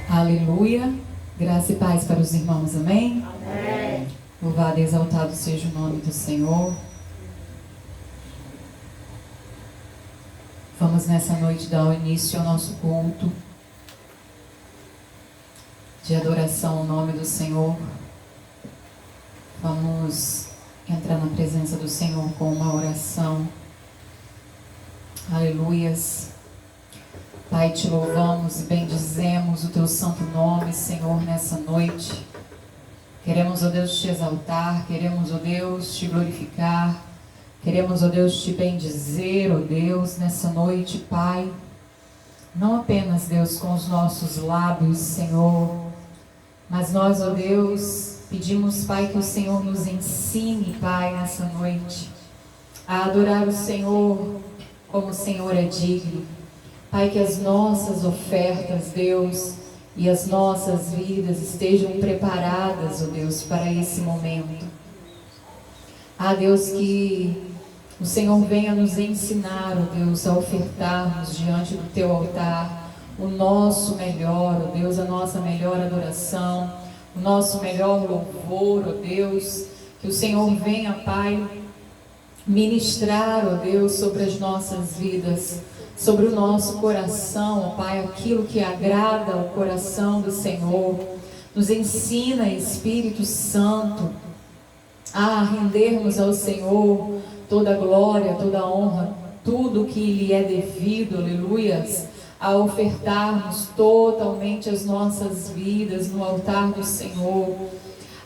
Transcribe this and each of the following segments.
Aleluia. Graça e paz para os irmãos, amém? Amém. Louvado e exaltado seja o nome do Senhor. Vamos nessa noite dar início ao nosso culto de adoração ao nome do Senhor. Vamos entrar na presença do Senhor com uma oração. Aleluias. Pai, te louvamos e bendizemos o teu santo nome, Senhor, nessa noite. Queremos, ó Deus, te exaltar, queremos, ó Deus, te glorificar, queremos, ó Deus, te bendizer, ó Deus, nessa noite, Pai. Não apenas, Deus, com os nossos lábios, Senhor, mas nós, ó Deus, pedimos, Pai, que o Senhor nos ensine, Pai, nessa noite, a adorar o Senhor como o Senhor é digno. Pai, que as nossas ofertas, Deus, e as nossas vidas estejam preparadas, ó Deus, para esse momento. Deus, que o Senhor venha nos ensinar, ó Deus, a ofertarmos diante do teu altar o nosso melhor, ó Deus, a nossa melhor adoração, o nosso melhor louvor, ó Deus. Que o Senhor venha, Pai, ministrar, ó Deus, sobre as nossas vidas, sobre o nosso coração, ó Pai, aquilo que agrada ao coração do Senhor. Nos ensina, Espírito Santo, a rendermos ao Senhor toda a glória, toda a honra, tudo que lhe é devido, aleluias, a ofertarmos totalmente as nossas vidas no altar do Senhor,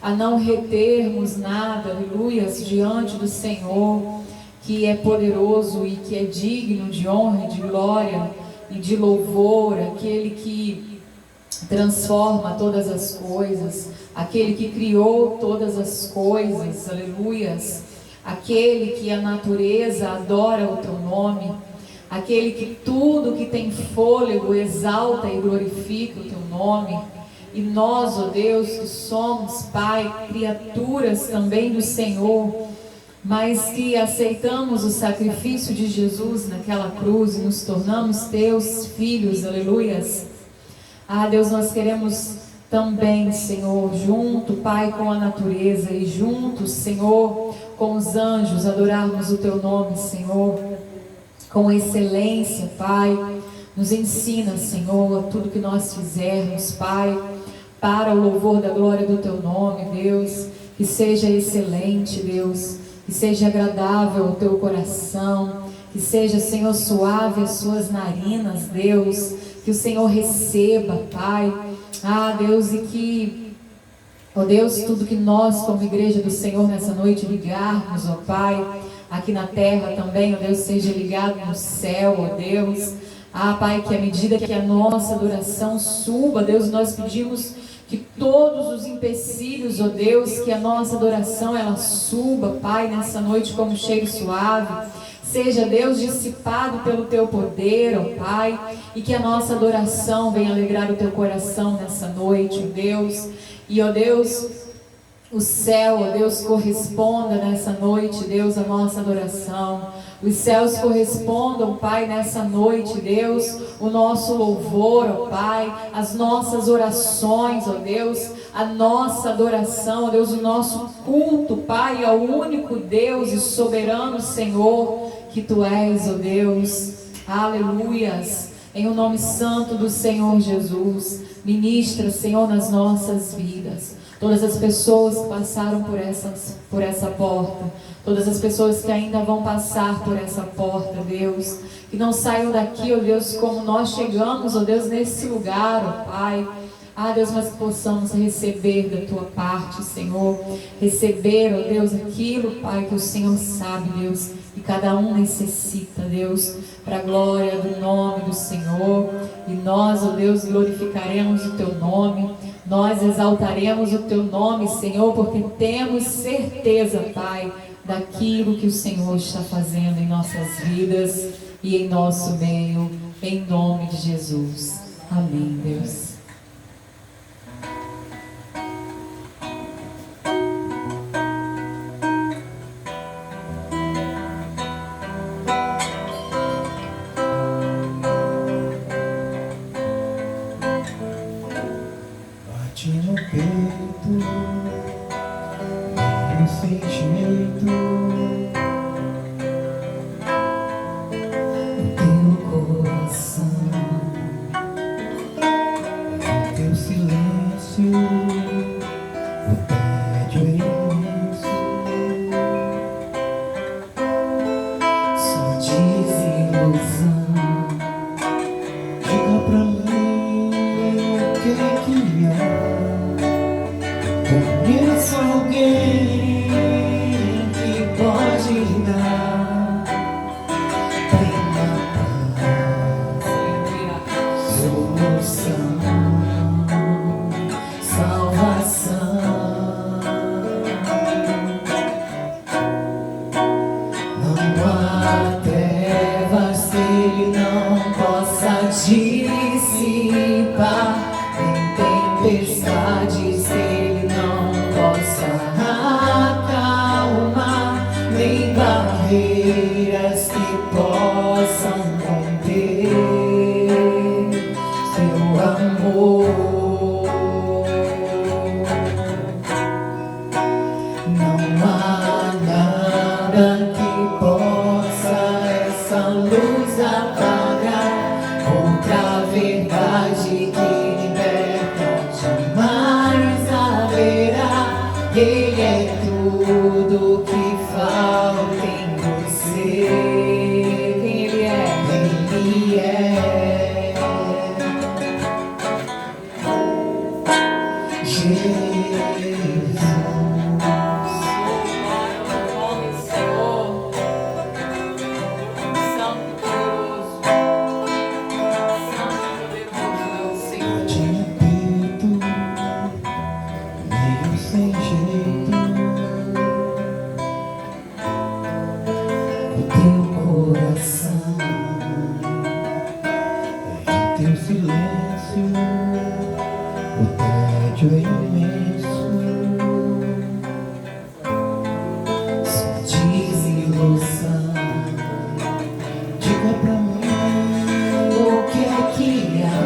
a não retermos nada, aleluias, diante do Senhor, que é poderoso e que é digno de honra e de glória e de louvor, aquele que transforma todas as coisas, aquele que criou todas as coisas, aleluias, aquele que a natureza adora o teu nome, aquele que tudo que tem fôlego exalta e glorifica o teu nome. E nós, ó Deus, que somos, Pai, criaturas também do Senhor, mas que aceitamos o sacrifício de Jesus naquela cruz e nos tornamos teus filhos, aleluias. Deus, nós queremos também, Senhor, junto, Pai, com a natureza e juntos, Senhor, com os anjos, adorarmos o teu nome, Senhor, com excelência, Pai. Nos ensina, Senhor, tudo que nós fizermos, Pai, para o louvor da glória do teu nome, Deus, que seja excelente, Deus, que seja agradável ao teu coração, que seja, Senhor, suave as suas narinas, Deus, que o Senhor receba, Pai, Deus, e que, ó Deus, tudo que nós, como igreja do Senhor, nessa noite ligarmos, ó Pai, aqui na terra também, ó Deus, seja ligado no céu, ó Deus. Pai, que à medida que a nossa adoração suba, Deus, nós pedimos que todos os empecilhos, ó Deus, que a nossa adoração ela suba, Pai, nessa noite como cheiro suave, seja, Deus, dissipado pelo teu poder, ó Pai, e que a nossa adoração venha alegrar o teu coração nessa noite, ó Deus, e ó Deus, o céu, ó Deus, corresponda nessa noite, Deus, a nossa adoração. Os céus correspondam, Pai, nessa noite, Deus, o nosso louvor, ó Pai, as nossas orações, ó Deus, a nossa adoração, ó Deus, o nosso culto, Pai, ao único Deus e soberano Senhor que Tu és, ó Deus. Aleluias. Em o nome santo do Senhor Jesus, ministra, Senhor, nas nossas vidas. Todas as pessoas que passaram por essa porta, todas as pessoas que ainda vão passar por essa porta, Deus, que não saiam daqui, ó Deus, como nós chegamos, ó Deus, nesse lugar, ó Pai. Deus, mas que possamos receber da Tua parte, Senhor, receber, ó Deus, aquilo, Pai, que o Senhor sabe, Deus, que cada um necessita, Deus, para a glória do nome do Senhor. E nós, ó Deus, glorificaremos o Teu nome. Nós exaltaremos o Teu nome, Senhor, porque temos certeza, Pai, daquilo que o Senhor está fazendo em nossas vidas e em nosso meio, em nome de Jesus. Amém, Deus. no peito, meio sem jeito. O teu coração, o teu silêncio, o tédio é imenso. Só desilusão. Diga pra mim o que há. Conheço alguém que pode dar plena paz, solução, salvação. Não há trevas que ele não possa dissipar, nem tempestades que ele não possa acalmar, nem barreiras que possam conter seu amor. Não há nada que possa essa luz apagar, outra verdade que liberta jamais haverá. Ele é tudo que falta em você. Quem ele é? Ele é Jesus. Sem jeito, o teu coração, o teu silêncio, o tédio é imenso. Só desilusão. Diga pra mim o que há.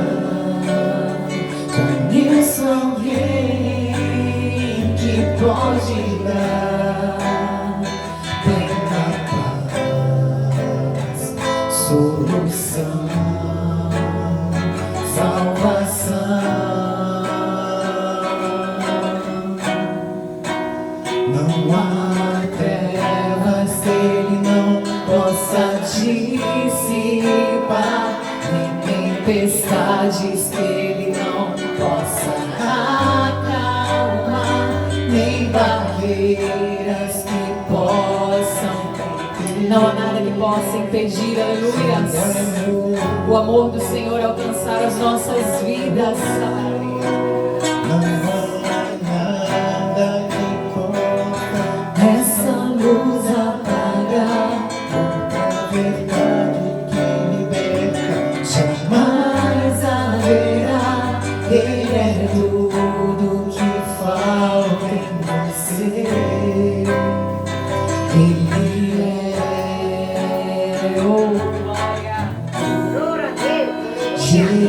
Conheço alguém que pode dar plena paz, solução, salvação. Não há trevas que ele não possa dissipar, nem tempestades que ele não possa acalmar, nem barreiras que possam conter. Não há nada que possa impedir, aleluia, o amor do Senhor alcançar as nossas vidas. Não há nada que possa Essa luz apagar, outra verdade que liberta jamais haverá. Ele é tudo que falta em você. Ele é Jesus.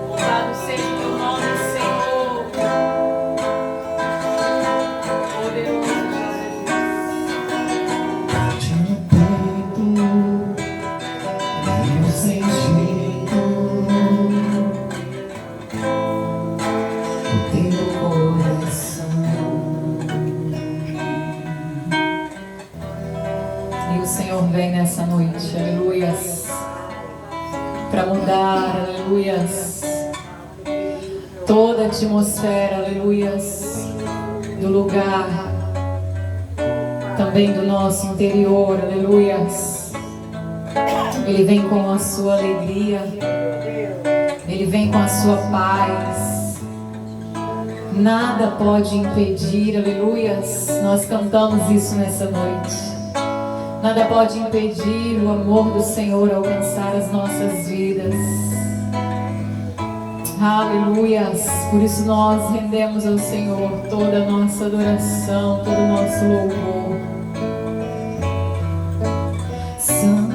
Louvado seja o teu nome, Senhor. Poderoso bate no peito, meio sem jeito. O teu coração. E o Senhor vem nessa noite, aleluias, para mudar, aleluias, toda a atmosfera, aleluias, do lugar, também do nosso interior, aleluias. Ele vem com a sua alegria, Ele vem com a sua paz. Nada pode impedir, aleluias. Nós cantamos isso nessa noite. Nada pode impedir o amor do Senhor alcançar as nossas vidas. Aleluias. Por isso nós rendemos ao Senhor toda a nossa adoração, todo o nosso louvor. Santo,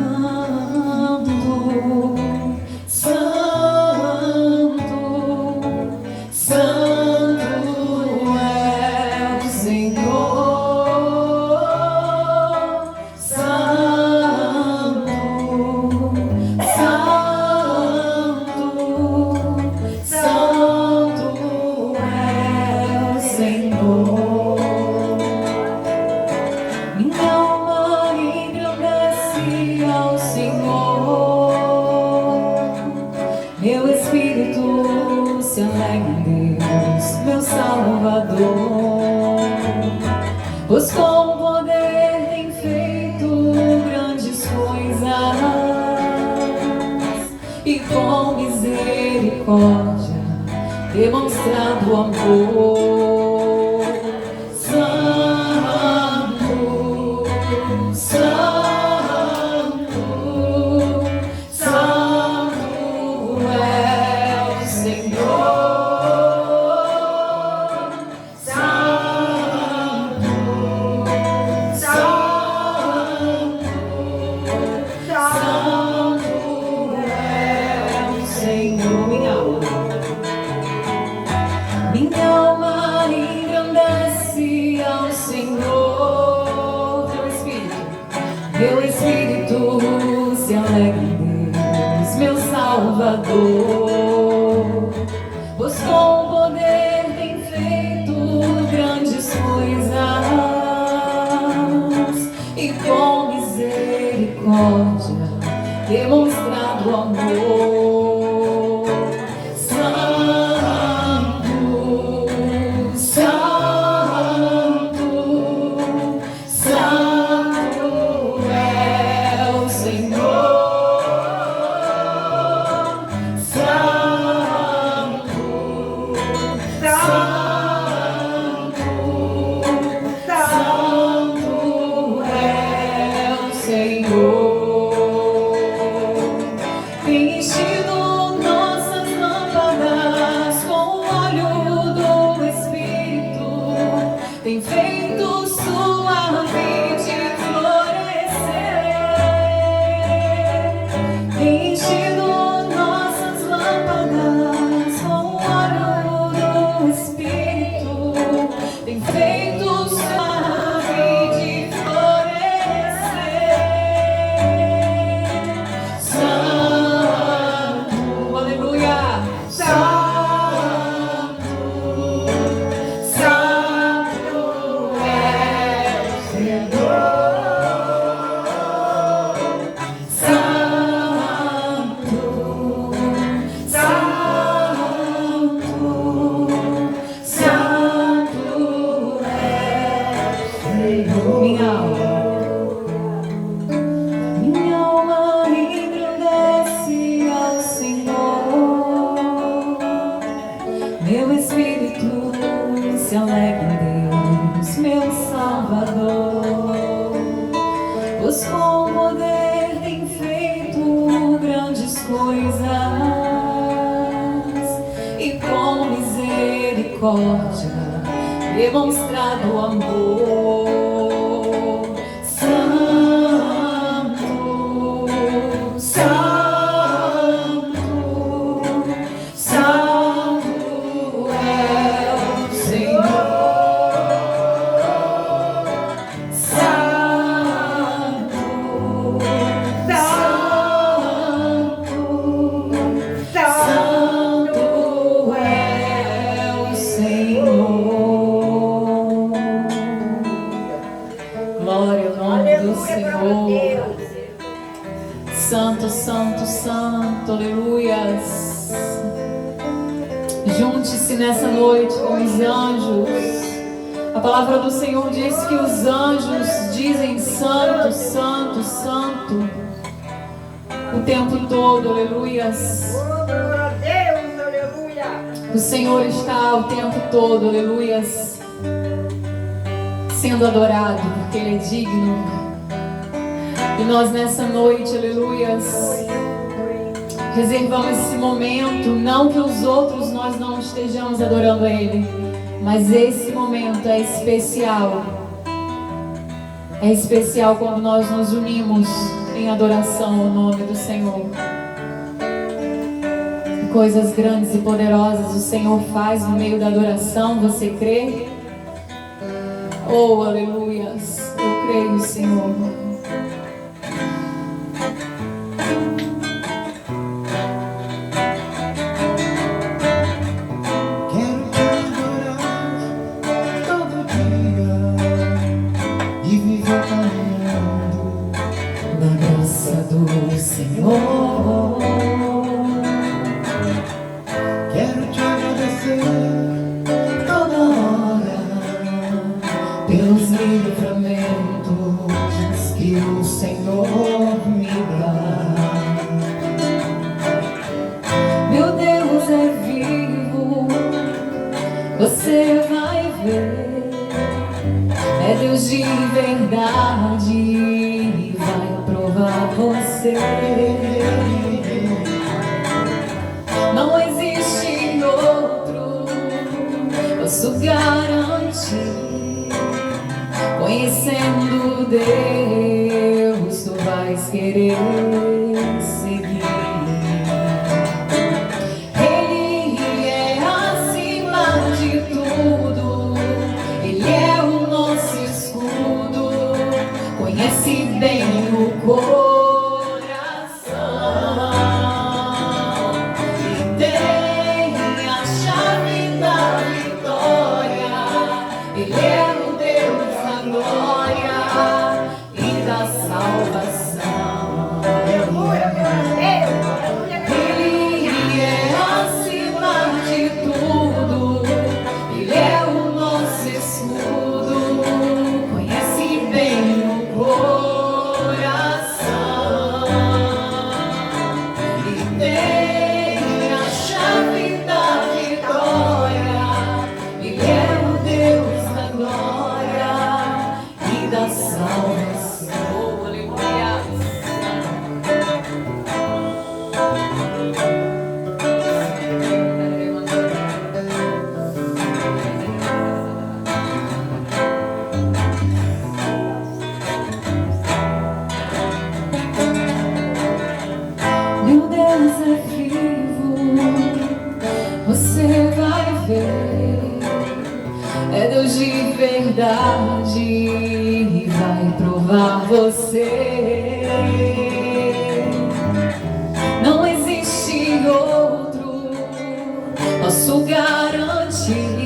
Salvador, pois com poder tem feito grandes coisas e com misericórdia demonstrado amor. Santo, Santo, Santo é o Senhor. Santo, Santo, Santo é o Senhor. Minha alma engrandece ao Senhor. Meu espírito se alegra em Deus, meu Salvador, pois com poder tem feito grandes coisas e com misericórdia demonstrado amor. Santo, Santo, Santo é o Senhor. Santo, Santo, Santo é o Senhor. Tem enchido nossas lâmpadas com o óleo do Espírito, tem feito sua mente florescer. Tem enchido nossas lâmpadas com o óleo do Espírito, tem feito sua mente florescer. Santo, aleluia. Santo, Santo é o Senhor. Santo, Santo, Santo é o Senhor. Minha alma engrandece ao Senhor, meu espírito se alegra em Deus, meu Salvador, pois com poder tem feito grandes coisas e com misericórdia demonstrado amor. Santo, Santo, Santo é o Senhor. Santo, Santo, Santo é o Senhor. Glória ao nome do Senhor. Santo, Santo, Santo, aleluias. Junte-se nessa noite com os anjos. A palavra do Senhor diz que os anjos dizem Santo, Santo, Santo o tempo todo, aleluias. Glória a Deus, aleluia. O Senhor está o tempo todo, aleluias, sendo adorado, porque Ele é digno. E nós nessa noite, aleluias, reservamos esse momento, não que os outros nós não estejamos adorando a Ele, mas esse momento é especial. É especial quando nós nos unimos em adoração ao nome do Senhor. Coisas grandes e poderosas o Senhor faz no meio da adoração, você crê? Oh, aleluias, eu creio, Senhor. Senhor, quero te agradecer toda hora. você vai ver, é Deus de verdade e vai provar você. Não existe outro, posso garantir. Conhecendo Deus, tu vais querer seguir. Ele é acima de tudo, Ele é o nosso escudo, conhece bem o coração e tem a chave da vitória. Ele é o Deus da glória e da salvação. Aleluia, meu Deus. Ele é acima de tudo, Ele é o nosso escudo, conhece bem o coração e tem a chave da vitória. Ele é o Deus da glória e da salvação. Aleluia. Meu Deus é vivo, você vai ver, é Deus de verdade e vai provar você. Não existe outro, posso garantir.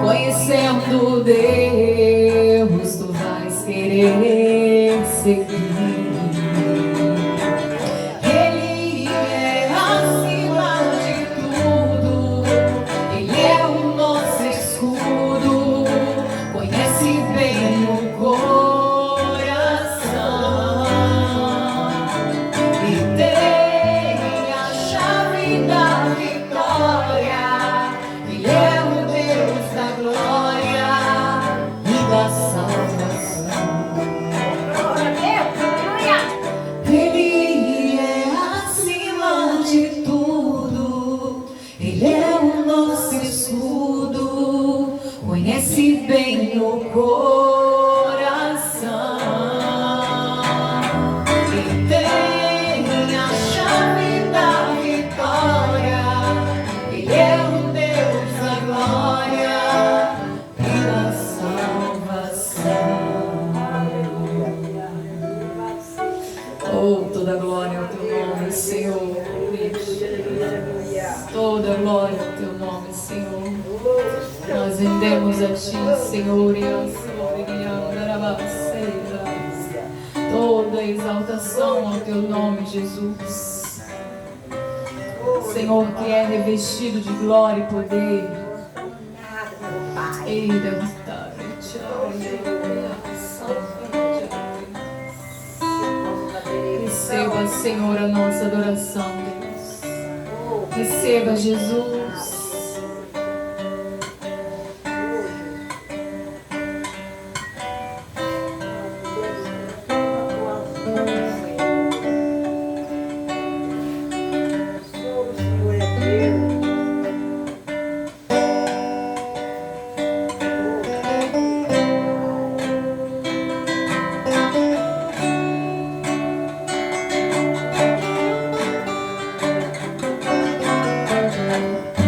Conhecendo Deus, tu vais querer seguir. Ele é acima de tudo, Ele é o nosso escudo, conhece bem o coração e tem a chave da vitória. Ele é o Deus da glória e da salvação. Glória a Deus. Aleluia. Ele é acima de tudo, Ele é o nosso escudo, conhece bem o coração e tem a chave da vitória. Ele é o Deus da glória e da salvação. Oh, toda glória ao teu nome, Senhor. Toda glória ao teu nome, Senhor. Nós rendemos a ti, Senhor, e a toda exaltação ao teu nome, Jesus. Senhor, que é revestido de glória e poder. Nada, meu Pai. Ei, derrotar, receba, Senhor, a nossa adoração, Deus. Receba, Jesus.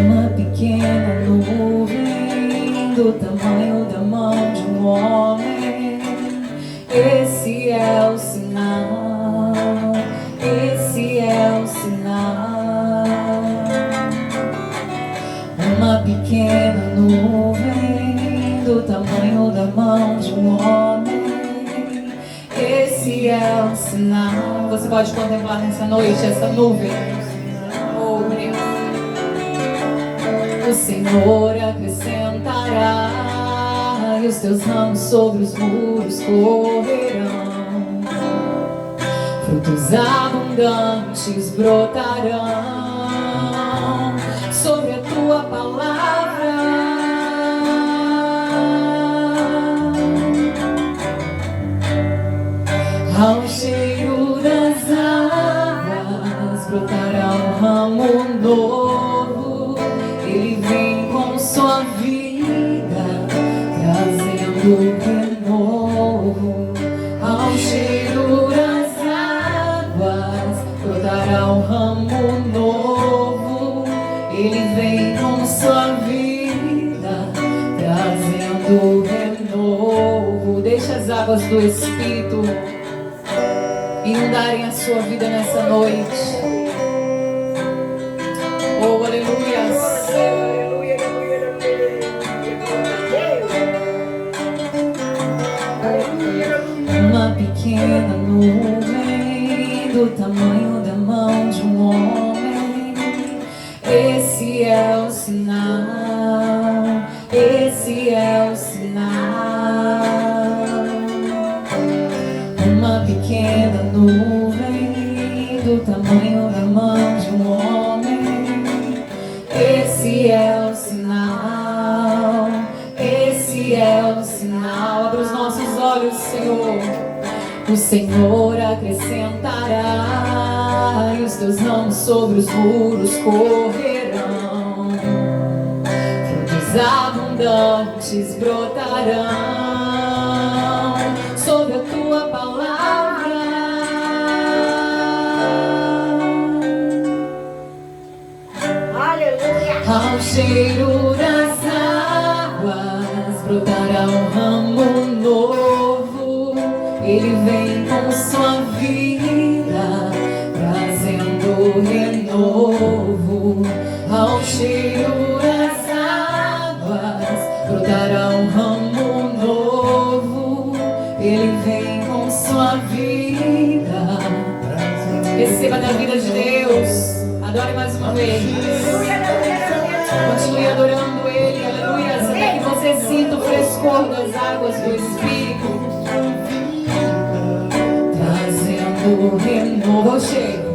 Uma pequena nuvem do tamanho da mão de um homem. Esse é o sinal, esse é o sinal. Uma pequena nuvem do tamanho da mão de um homem. Esse é o sinal. Você pode contemplar nessa noite essa nuvem. Oh, Deus. O Senhor acrescentará, e os teus ramos sobre os muros correrão. Frutos abundantes brotarão sobre a tua palavra. Ao cheiro das águas brotará um ramo novo. Ele vem com sua vida, trazendo renovo. Ao cheiro das águas brotará um ramo novo. Ele vem com sua vida, trazendo renovo. Deixa as águas do Espírito inundarem a sua vida nessa noite. Oh, aleluias. Uma pequena nuvem do tamanho da mão de um homem. Esse é o sinal. Esse é o sinal. Uma pequena nuvem do tamanho da mão de um homem. Esse é o sinal. Esse é o sinal. Abra os nossos olhos, Senhor. O Senhor acrescentará, e os teus ramos sobre os muros correrão. Frutos abundantes brotarão sobre a tua palavra. Aleluia. Ao cheiro das águas brotará um ramo novo. Ele vem com sua vida, trazendo renovo. Ao cheiro das águas brotará um ramo novo. Ele vem com sua vida. Receba da vida de Deus. Adore mais uma vez. Continue adorando Ele, aleluia, até que você sinta o frescor das águas do Espírito, trazendo renovo ao cheiro,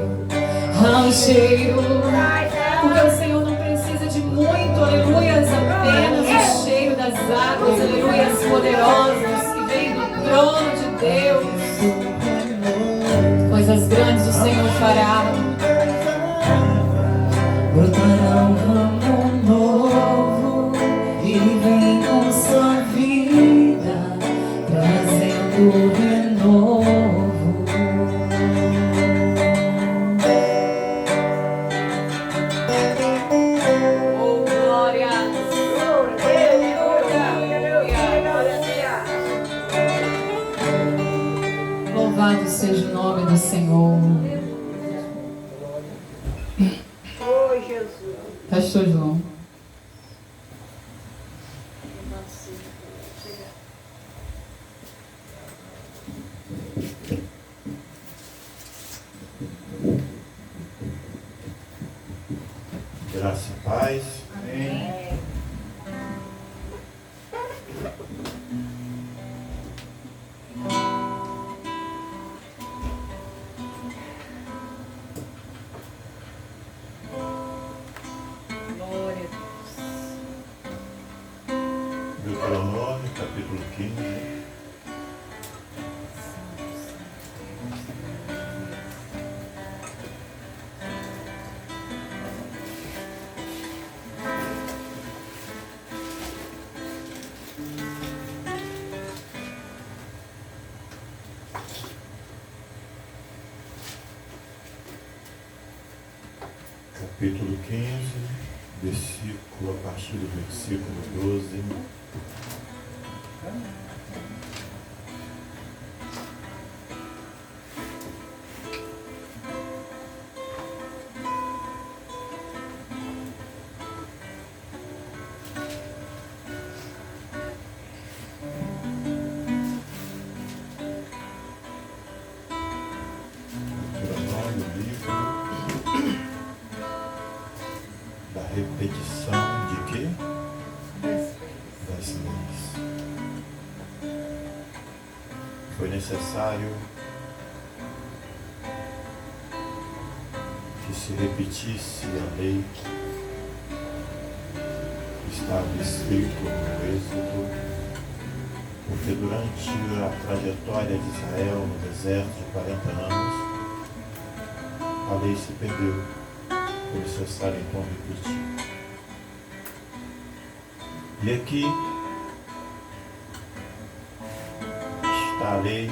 porque o Senhor não precisa de muito, aleluia, apenas o cheiro das águas, aleluia, poderosas que vem do trono de Deus. Coisas grandes o Senhor fará. Brotará um ramo novo, Ele vem com sua vida, trazendo renovo. Oh, glória! Louvado seja o nome do Senhor. Pastor João. Graça e paz. Amém. Deuteronômio, capítulo 15. Capítulo 15, versículo, a partir do versículo 12. Deuteronômio, livro da repetição de quê? Das leis. Foi necessário que se repetisse a lei que estava escrito no Êxodo porque durante a trajetória de Israel no deserto de 40 anos, a lei se perdeu, por necessário então repetir. E aqui está a lei.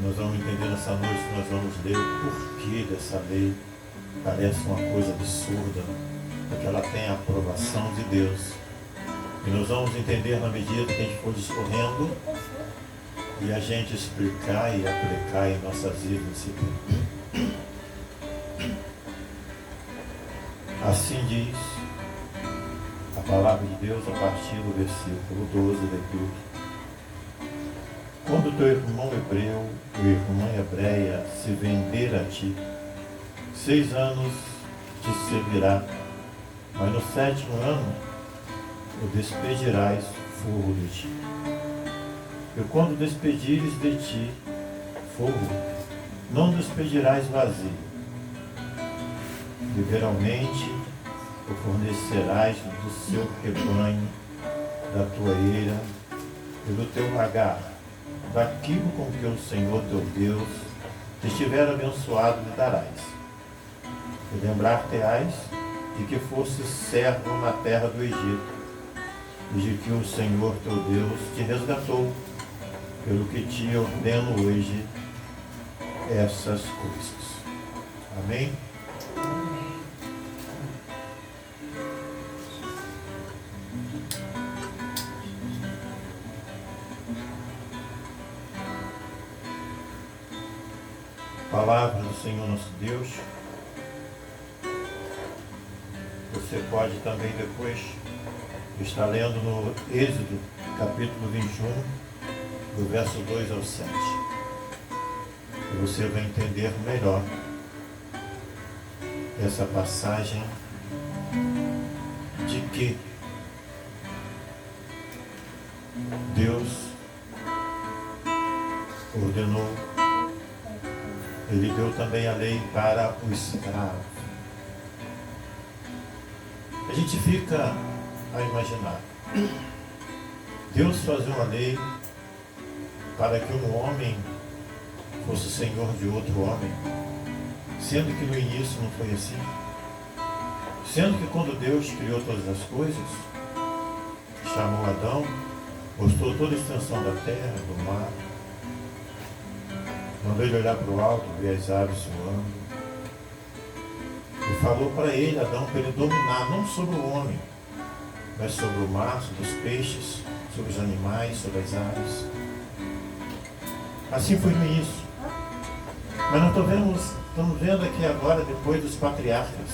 Nós vamos entender nessa noite, nós vamos ler o porquê dessa lei. Parece uma coisa absurda, porque ela tem a aprovação de Deus. E nós vamos entender na medida que a gente for discorrendo e a gente explicar e aplicar em nossas vidas esse tempo. Assim diz a palavra de Deus a partir do versículo 12 da Epístola. Quando teu irmão hebreu ou irmã hebreia se vender a ti, 6 anos te servirá, mas no 7º ano o despedirás fogo de ti. E quando despedires de ti fogo, não despedirás vazio. Liberalmente o fornecerás do seu rebanho, da tua eira e do teu lagar, daquilo com que o Senhor teu Deus te estiver abençoado lhe darás. E lembrar-te-ás de que fostes servo na terra do Egito, e de que o Senhor teu Deus te resgatou, pelo que te ordeno hoje essas coisas. Amém? Palavra do Senhor nosso Deus. Você pode também depois estar lendo no Êxodo, capítulo 21, do verso 2 ao 7. E você vai entender melhor essa passagem de que Deus ordenou. Ele deu também a lei para o escravo. A gente fica a imaginar. Deus fazia uma lei para que um homem fosse senhor de outro homem, sendo que no início não foi assim. Sendo que quando Deus criou todas as coisas, chamou Adão, mostrou toda a extensão da terra, do mar, mandou ele olhar para o alto, ver as aves voando. E falou para ele, Adão, para ele dominar não sobre o homem, mas sobre o mar, sobre os peixes, sobre os animais, sobre as aves. Assim foi no início. Mas nós estamos vendo aqui agora, depois dos patriarcas,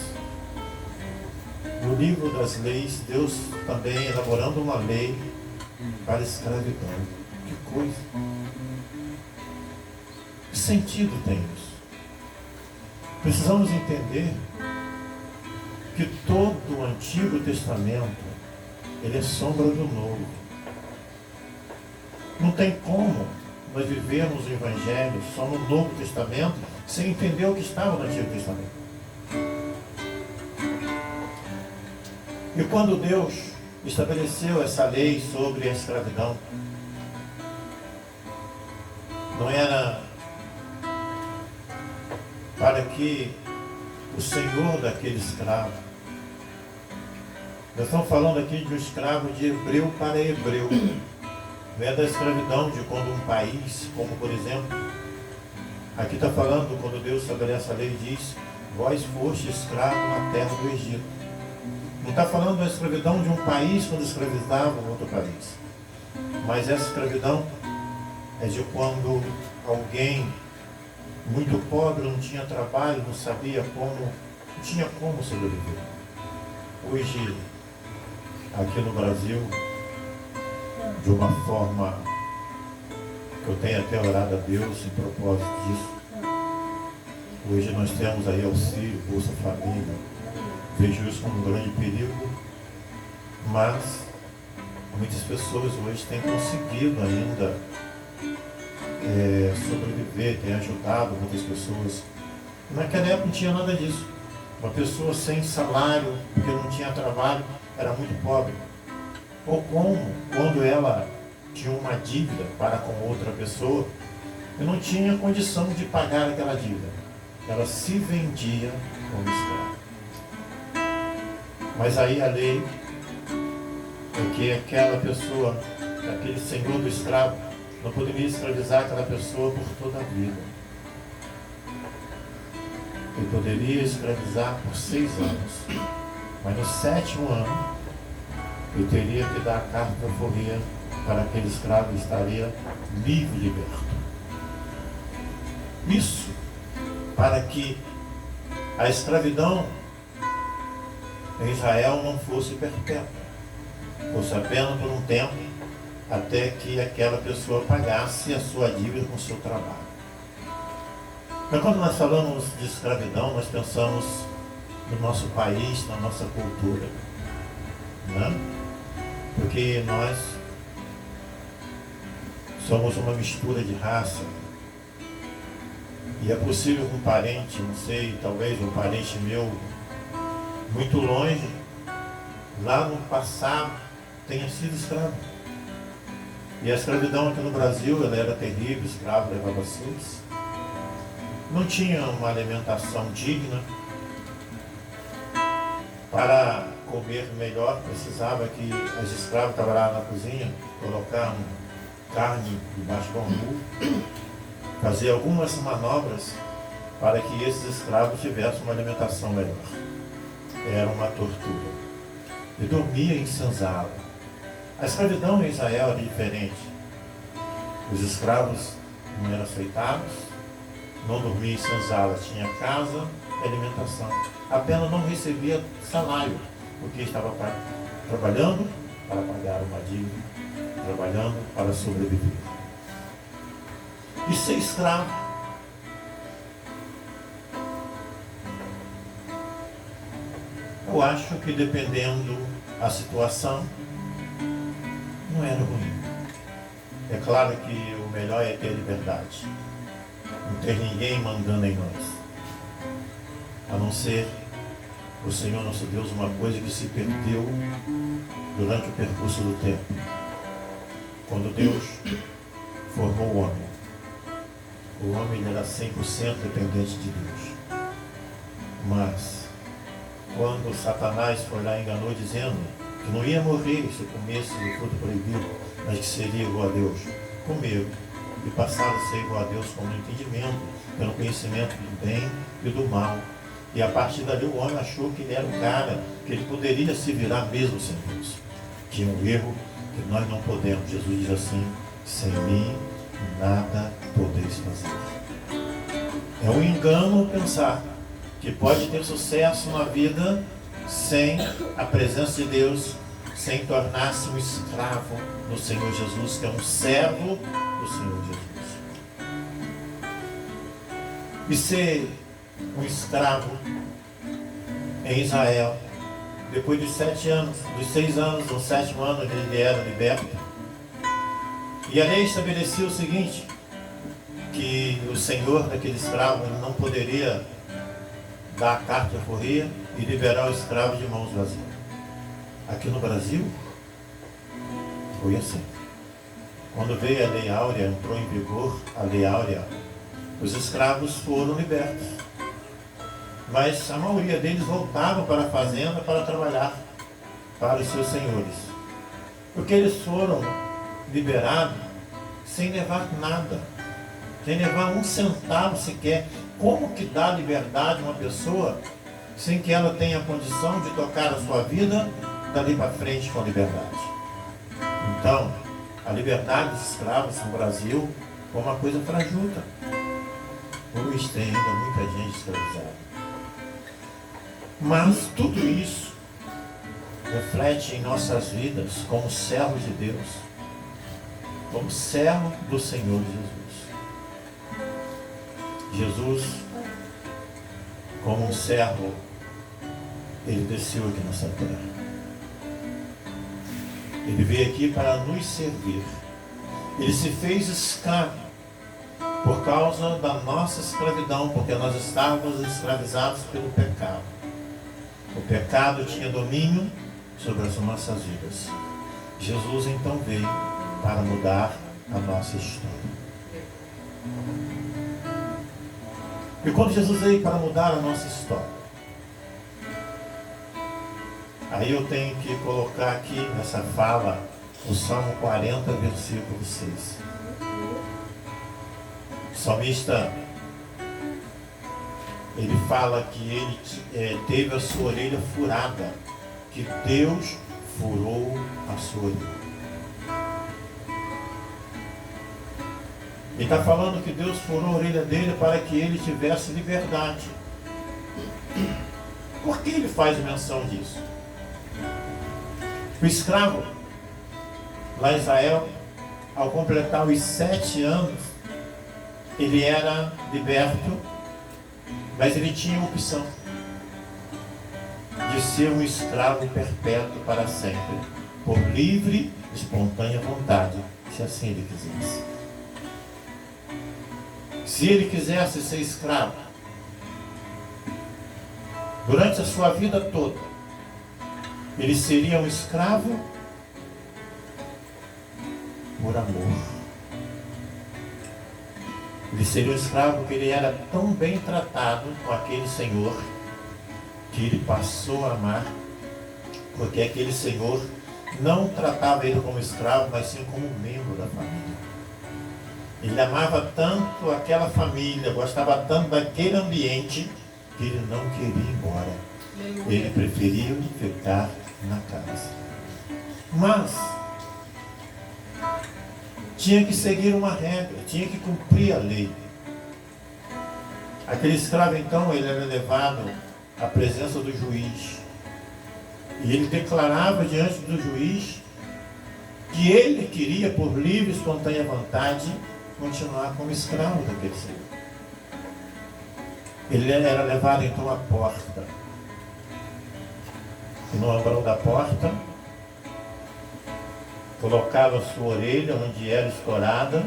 no livro das leis, Deus também elaborando uma lei para a escravidão. Que coisa! Que sentido tem isso? Precisamos entender que todo o Antigo Testamento ele é sombra do Novo. Não tem como nós vivermos o Evangelho só no Novo Testamento sem entender o que estava no Antigo Testamento. E quando Deus estabeleceu essa lei sobre a escravidão, não era para que o senhor daquele escravo, nós estamos falando aqui de um escravo de hebreu para hebreu, não é da escravidão de quando um país, como por exemplo, aqui está falando quando Deus estabelece a lei e diz, vós foste escravo na terra do Egito. Não está falando da escravidão de um país quando escravizava um outro país, mas essa escravidão é de quando alguém muito pobre, não tinha trabalho, não sabia como, não tinha como sobreviver. Hoje, aqui no Brasil, de uma forma que eu tenho até orado a Deus em propósito disso, hoje nós temos aí auxílio, Bolsa Família, vejo isso como um grande perigo, mas muitas pessoas hoje têm conseguido ainda sobreviver, tem ajudado muitas pessoas. Naquela época não tinha nada disso. Uma pessoa sem salário, porque não tinha trabalho, era muito pobre. Ou como, quando ela tinha uma dívida para com outra pessoa e não tinha condição de pagar aquela dívida. Ela se vendia como escravo. Mas aí a lei é que aquela pessoa, aquele senhor do escravo, não poderia escravizar aquela pessoa por toda a vida. Ele poderia escravizar por 6 anos. Mas no 7º ano, ele teria que dar a carta de alforria para aquele escravo que estaria livre e liberto. Isso para que a escravidão em Israel não fosse perpétua, fosse apenas por um tempo, até que aquela pessoa pagasse a sua dívida com o seu trabalho. Mas quando nós falamos de escravidão, nós pensamos no nosso país, na nossa cultura, né? Porque nós somos uma mistura de raça. E é possível que um parente, não sei, talvez um parente meu, muito longe, lá no passado, tenha sido escravo. E a escravidão aqui no Brasil, ela era terrível, escravo levava SUS. Não tinha uma alimentação digna. Para comer melhor, precisava que as escravas trabalhavam na cozinha, colocavam carne debaixo do bambu, fazer algumas manobras para que esses escravos tivessem uma alimentação melhor. Era uma tortura. E dormia em senzala. A escravidão em Israel era diferente. Os escravos não eram aceitados, não dormia em senzala, tinha casa e alimentação. Apenas não recebia salário, porque estava trabalhando para pagar uma dívida, trabalhando para sobreviver. E ser escravo eu acho que, dependendo da situação, não era ruim. É claro que o melhor é ter liberdade, não ter ninguém mandando em nós, a não ser o Senhor nosso Deus, uma coisa que se perdeu durante o percurso do tempo. Quando Deus formou o homem era 100% dependente de Deus. Mas, quando Satanás foi lá e enganou, dizendo que não ia morrer se comesse o fruto proibido, mas que seria igual a Deus, comeu e passaram a ser igual a Deus como entendimento, pelo conhecimento do bem e do mal. E a partir dali o homem achou que ele era um cara, que ele poderia se virar mesmo sem Deus. Que é um erro que nós não podemos. Jesus diz assim: sem mim nada podeis fazer. É um engano pensar que pode ter sucesso na vida sem a presença de Deus, sem tornar-se um escravo do Senhor Jesus, que é um servo do Senhor Jesus. E ser um escravo em Israel, depois de 7 anos, dos 6 anos, no 7º ano ele era liberto. E a lei estabelecia o seguinte, que o senhor daquele escravo ele não poderia dar a carta de alforria e liberar o escravo de mãos vazias. Aqui no Brasil foi assim. Quando veio a Lei Áurea, entrou em vigor a Lei Áurea, os escravos foram libertos. Mas a maioria deles voltavam para a fazenda para trabalhar para os seus senhores. Porque eles foram liberados sem levar nada, sem levar um centavo sequer. Como que dá liberdade a uma pessoa sem que ela tenha condição de tocar a sua vida dali para frente com liberdade? Então, a liberdade dos escravos no Brasil foi uma coisa frajuta. Hoje tem ainda muita gente escravizada. Mas tudo isso reflete em nossas vidas como servos de Deus, como servo do Senhor Jesus. Jesus, como um servo, ele desceu aqui nessa terra. Ele veio aqui para nos servir. Ele se fez escravo por causa da nossa escravidão, porque nós estávamos escravizados pelo pecado. O pecado tinha domínio sobre as nossas vidas. Jesus então veio para mudar a nossa história. E quando Jesus veio para mudar a nossa história, aí eu tenho que colocar aqui nessa fala o Salmo 40, versículo 6. O salmista, ele fala que ele teve a sua orelha furada, que Deus furou a sua orelha. Ele está falando que Deus furou a orelha dele para que ele tivesse liberdade. Por que ele faz menção disso? O escravo, lá em Israel, ao completar os 7 anos, ele era liberto, mas ele tinha a opção de ser um escravo perpétuo para sempre, por livre, espontânea vontade, se assim ele quisesse. Se ele quisesse ser escravo, durante a sua vida toda, ele seria um escravo por amor. Ele seria um escravo porque ele era tão bem tratado com aquele senhor que ele passou a amar, porque aquele senhor não tratava ele como escravo, mas sim como membro da família. Ele amava tanto aquela família, gostava tanto daquele ambiente, que ele não queria ir embora. Ele preferia ficar na casa. Mas tinha que seguir uma regra, tinha que cumprir a lei. Aquele escravo, então, ele era levado à presença do juiz. E ele declarava diante do juiz que ele queria, por livre e espontânea vontade, continuar como escravo daquele senhor. Ele era levado então à porta. E no umbral da porta, colocava a sua orelha onde era estourada,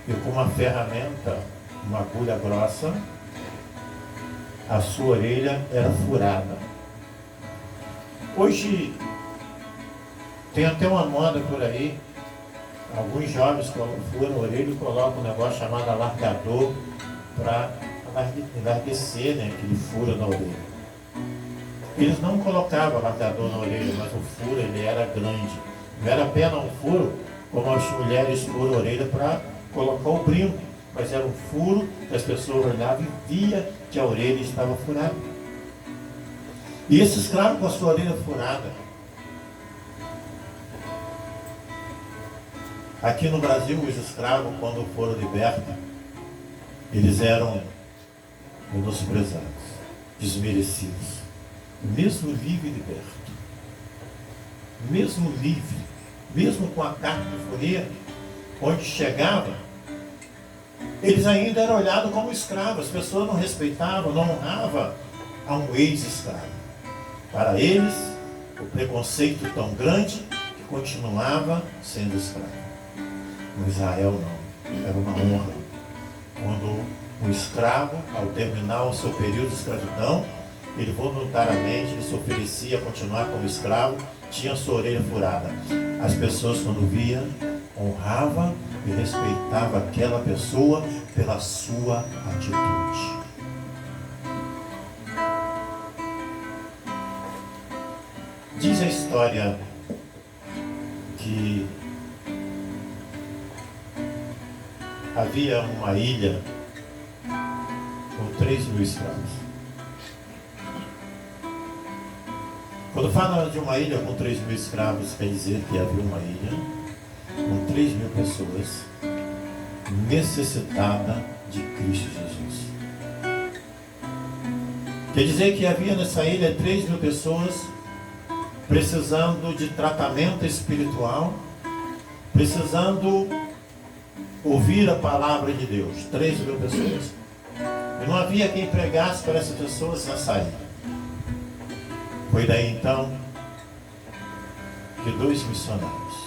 e com uma ferramenta, uma agulha grossa, a sua orelha era furada. Hoje tem até uma moda por aí, alguns jovens furam a orelha e colocam um negócio chamado alargador para enlarguecer, né, aquele furo na orelha. Eles não colocavam alargador na orelha, mas o furo ele era grande. Não era apenas um furo, como as mulheres furam a orelha para colocar o brinco, mas era um furo que as pessoas olhavam e via que a orelha estava furada. E esse escravo com a sua orelha furada, aqui no Brasil, os escravos, quando foram libertos, eles eram menosprezados, desmerecidos. Mesmo livre e liberto, mesmo livre, mesmo com a carta de fogueira, onde chegava, eles ainda eram olhados como escravos. As pessoas não respeitavam, não honravam a um ex-escravo. Para eles, o preconceito tão grande que continuava sendo escravo. No Israel não, era uma honra. Quando o escravo, ao terminar o seu período de escravidão, ele voluntariamente se oferecia a continuar como escravo, tinha sua orelha furada. As pessoas, quando via, honravam e respeitavam aquela pessoa pela sua atitude. Diz a história que havia uma ilha com 3.000 escravos. Quando fala de uma ilha com 3.000 escravos, quer dizer que havia uma ilha com 3.000 pessoas necessitadas de Cristo Jesus. Quer dizer que havia nessa ilha 3.000 pessoas precisando de tratamento espiritual, precisando ouvir a palavra de Deus. 3.000 pessoas. E não havia quem pregasse para essas pessoas nessa ilha. Foi daí então que 2 missionários,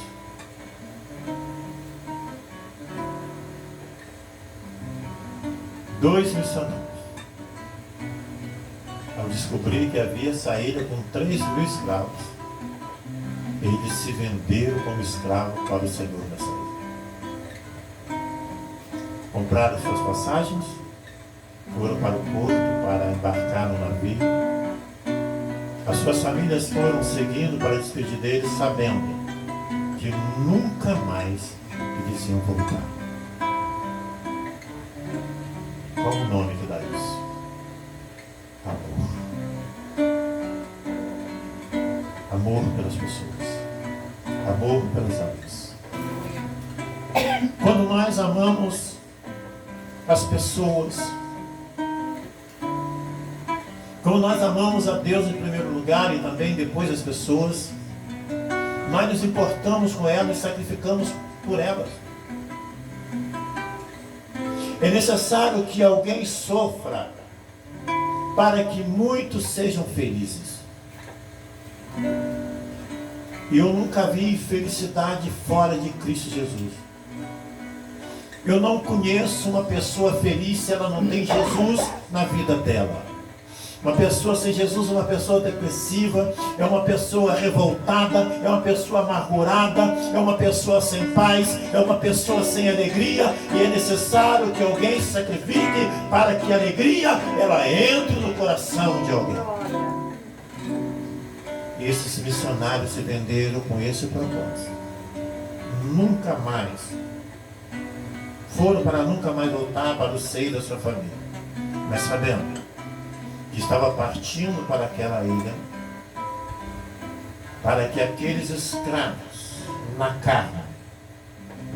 ao descobrir que havia saída com 3.000 escravos, eles se venderam como escravos para o Senhor nessa ilha. Compraram suas passagens, foram para o porto para embarcar no navio. As suas famílias foram seguindo para despedir deles, sabendo que nunca mais eles iam voltar. Qual o nome que dá isso? Amor. Amor pelas pessoas. Amor pelas almas. Quando nós amamos as pessoas, quando nós amamos a Deus em primeiro lugar e também depois as pessoas, nós nos importamos com elas e sacrificamos por elas. É necessário que alguém sofra para que muitos sejam felizes. E eu nunca vi felicidade fora de Cristo Jesus. Eu não conheço uma pessoa feliz se ela não tem Jesus na vida dela. Uma pessoa sem Jesus é uma pessoa depressiva, é uma pessoa revoltada, é uma pessoa amargurada, é uma pessoa sem paz, é uma pessoa sem alegria, e é necessário que alguém se sacrifique para que a alegria ela entre no coração de alguém. E esses missionários se venderam com esse propósito. Nunca mais foram para nunca mais voltar para o seio da sua família, mas sabendo que estava partindo para aquela ilha, para que aqueles escravos na carne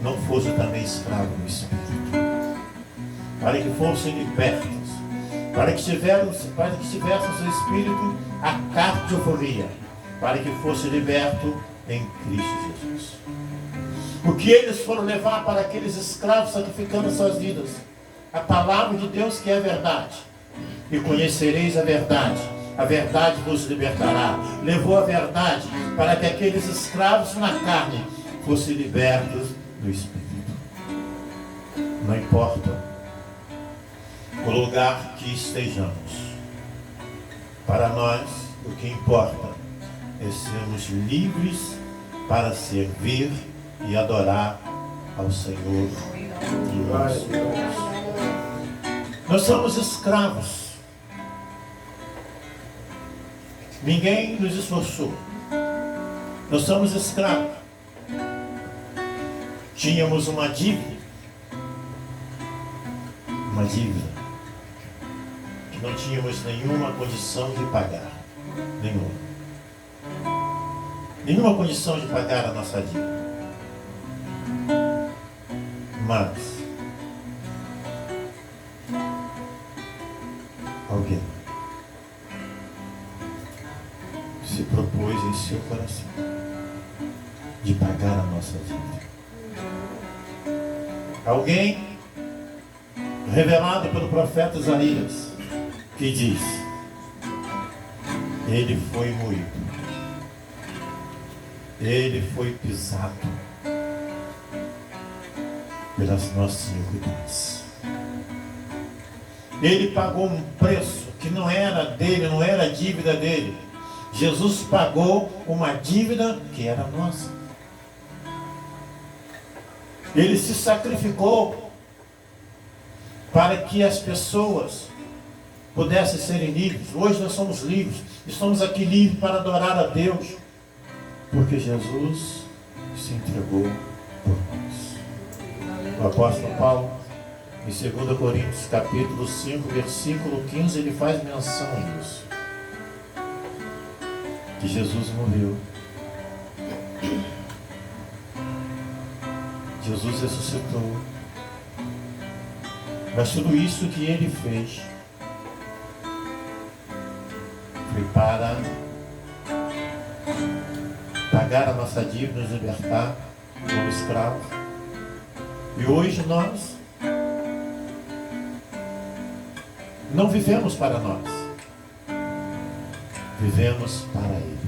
não fossem também escravos no espírito, para que fossem libertos, para que tivessem no seu espírito a cardiophoria, para que fosse liberto em Cristo Jesus. O que eles foram levar para aqueles escravos sacrificando suas vidas? A palavra de Deus, que é a verdade. E conhecereis a verdade vos libertará. Levou a verdade para que aqueles escravos na carne fossem libertos do Espírito. Não importa o lugar que estejamos, para nós o que importa é sermos livres para servir e adorar ao Senhor de nosso Deus. Nós somos escravos. Ninguém nos esforçou. Nós somos escravos. Tínhamos uma dívida. Uma dívida que não tínhamos nenhuma condição de pagar. Nenhuma condição de pagar a nossa dívida. Mas alguém se propôs em seu coração de pagar a nossa dívida. Alguém revelado pelo profeta Isaías, que diz: ele foi moído, ele foi pisado pelas nossas iniquidades. Ele pagou um preço que não era dele, não era a dívida dele. Jesus pagou uma dívida que era nossa. Ele se sacrificou para que as pessoas pudessem serem livres. Hoje nós somos livres. Estamos aqui livres para adorar a Deus, porque Jesus se entregou por nós. O apóstolo Paulo, em 2 Coríntios capítulo 5, versículo 15, ele faz menção a isso. Que Jesus morreu. Jesus ressuscitou. Mas tudo isso que ele fez foi para pagar a nossa dívida, nos libertar como escravos. E hoje nós não vivemos para nós, vivemos para Ele.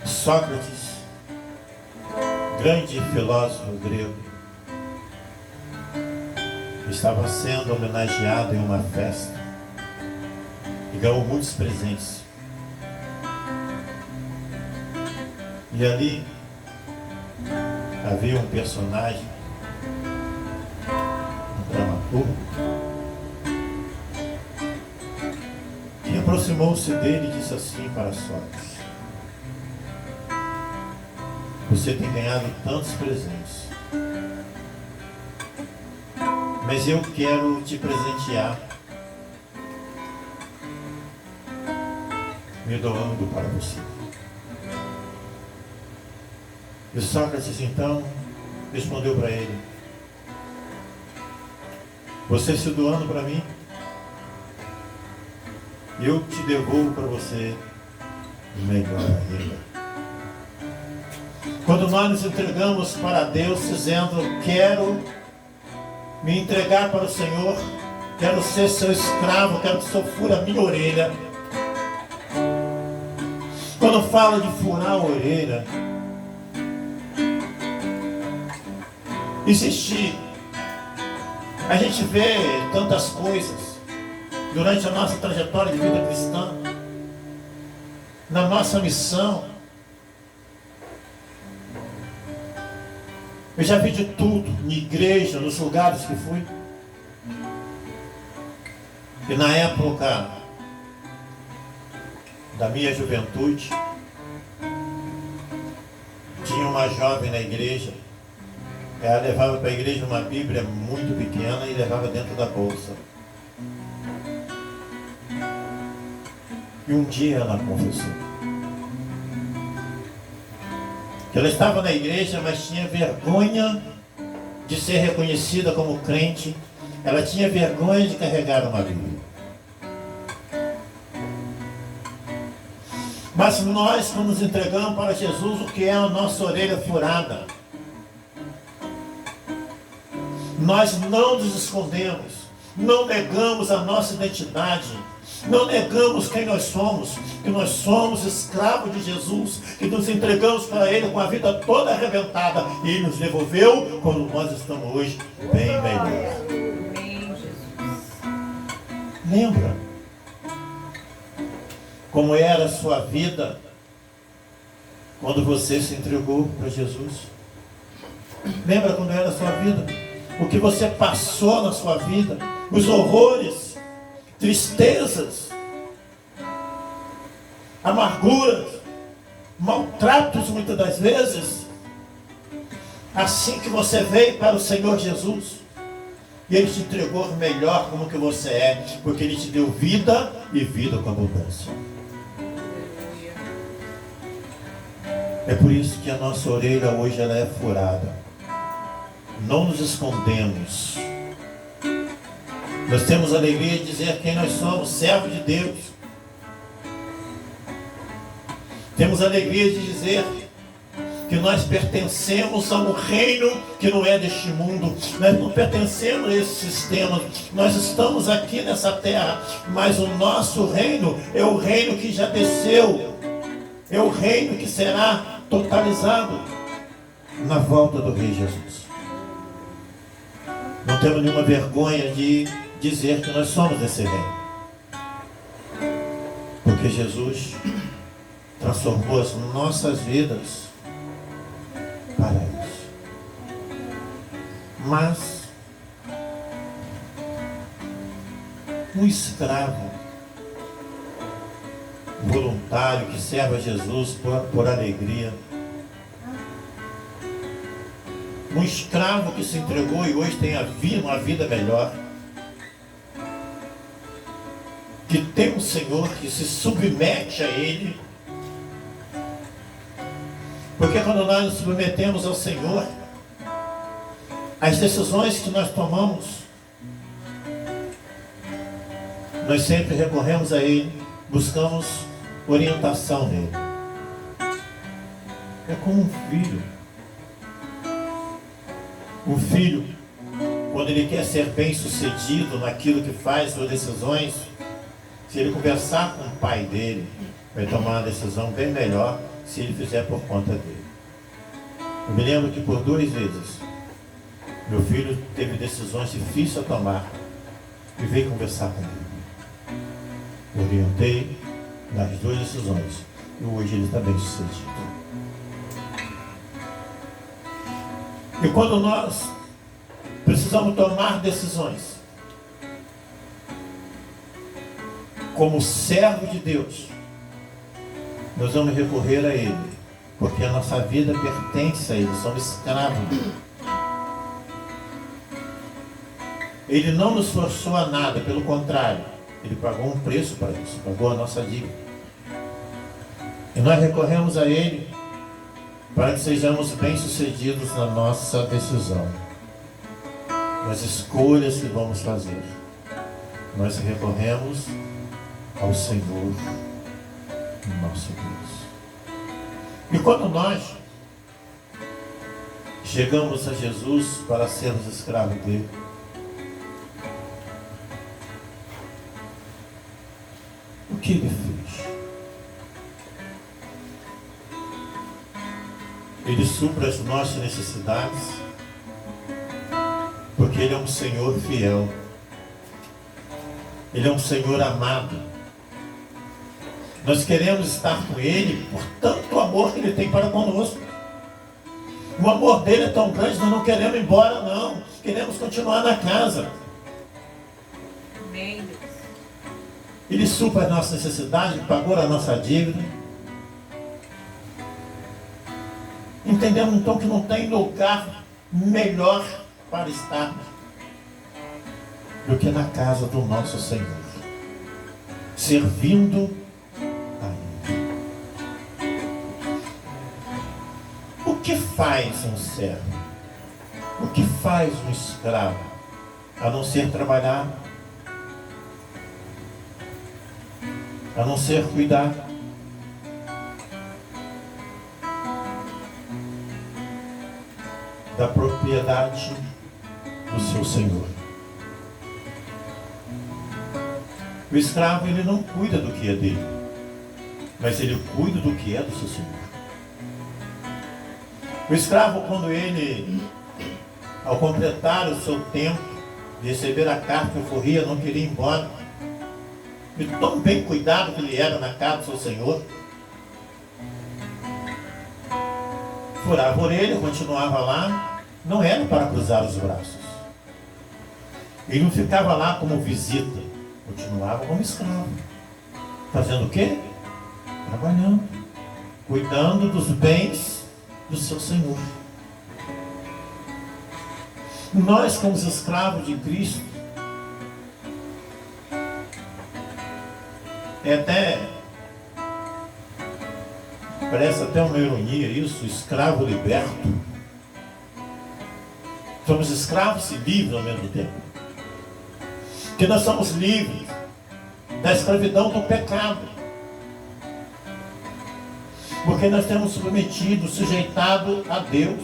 Sócrates, grande filósofo grego, estava sendo homenageado em uma festa e ganhou muitos presentes. E ali havia um personagem, um dramaturgo, que aproximou-se dele e disse assim para Sócrates: você tem ganhado tantos presentes, mas eu quero te presentear me doando para você. E Sócrates então respondeu para ele: você se doando para mim, eu te devolvo para você melhor ainda. Quando nós nos entregamos para Deus dizendo: quero me entregar para o Senhor, quero ser seu escravo, quero que o Senhor fure a minha orelha. Quando fala de furar a orelha, a gente vê tantas coisas durante a nossa trajetória de vida cristã, na nossa missão. Eu já vi de tudo, na igreja, nos lugares que fui. E na época da minha juventude, tinha uma jovem na igreja. Ela levava para a igreja uma Bíblia muito pequena e levava dentro da bolsa. E um dia ela confessou que ela estava na igreja, mas tinha vergonha de ser reconhecida como crente. Ela tinha vergonha de carregar uma Bíblia. Mas nós, quando nos entregamos para Jesus, o que é a nossa orelha furada? Nós não nos escondemos, não negamos a nossa identidade, não negamos quem nós somos, que nós somos escravos de Jesus, que nos entregamos para Ele com a vida toda arrebentada, e Ele nos devolveu quando nós estamos hoje bem melhor. Lembra como era a sua vida quando você se entregou para Jesus? Lembra como era a sua vida? O que você passou na sua vida, os horrores, tristezas, amarguras, maltratos muitas das vezes. Assim que você veio para o Senhor Jesus, e Ele te entregou melhor como que você é, porque Ele te deu vida e vida com abundância. É por isso que a nossa orelha hoje ela é furada. Não nos escondemos. Nós temos a alegria de dizer quem nós somos, servos de Deus. Temos a alegria de dizer que nós pertencemos a um reino que não é deste mundo. Nós não pertencemos a esse sistema. Nós estamos aqui nessa terra, mas o nosso reino é o reino que já desceu. É o reino que será totalizado na volta do Rei Jesus. Não temos nenhuma vergonha de dizer que nós somos esse reino. Porque Jesus transformou as nossas vidas para isso. Mas um escravo voluntário que serve a Jesus por alegria, um escravo que se entregou e hoje tem uma vida melhor, que tem um Senhor que se submete a Ele. Porque quando nós nos submetemos ao Senhor, as decisões que nós tomamos, nós sempre recorremos a Ele, buscamos orientação nele. É como um filho. Um filho, quando ele quer ser bem sucedido naquilo que faz, suas decisões, se ele conversar com o pai dele, vai tomar uma decisão bem melhor se ele fizer por conta dele. Eu me lembro que por 2 vezes, meu filho teve decisões difíceis a tomar e veio conversar comigo. Orientei nas 2 decisões e hoje ele está bem sucedido. E quando nós precisamos tomar decisões, como servo de Deus, nós vamos recorrer a Ele, porque a nossa vida pertence a Ele, somos escravos dele. Ele não nos forçou a nada, pelo contrário, Ele pagou um preço para isso, pagou a nossa dívida. E nós recorremos a Ele para que sejamos bem-sucedidos na nossa decisão, nas escolhas que vamos fazer. Nós recorremos ao Senhor, nosso Deus. E quando nós chegamos a Jesus para sermos escravos dele, o que ele fez? Ele supra as nossas necessidades, porque ele é um Senhor fiel. Ele é um Senhor amado. Nós queremos estar com Ele por tanto amor que Ele tem para conosco. O amor dele é tão grande, nós não queremos ir embora, não. Queremos continuar na casa. Amém. Ele supra as nossas necessidades, pagou a nossa dívida. Entendemos então que não tem lugar melhor para estar do que na casa do nosso Senhor, servindo a Ele. O que faz um servo? O que faz um escravo? A não ser trabalhar, a não ser cuidar. Da propriedade do seu Senhor. O escravo, ele não cuida do que é dele, mas ele cuida do que é do seu Senhor. O escravo, quando ele, ao completar o seu tempo de receber a carta que corria, não queria ir embora, e tão bem cuidado que ele era na casa do seu Senhor, furava a orelha, continuava lá, não era para cruzar os braços. Ele não ficava lá como visita, continuava como escravo. Fazendo o quê? Trabalhando, cuidando dos bens do seu Senhor. Nós, como os escravos de Cristo, parece até uma ironia isso, escravo liberto. Somos escravos e livres ao mesmo tempo. Porque nós somos livres da escravidão do pecado. Porque nós temos submetido, sujeitado a Deus.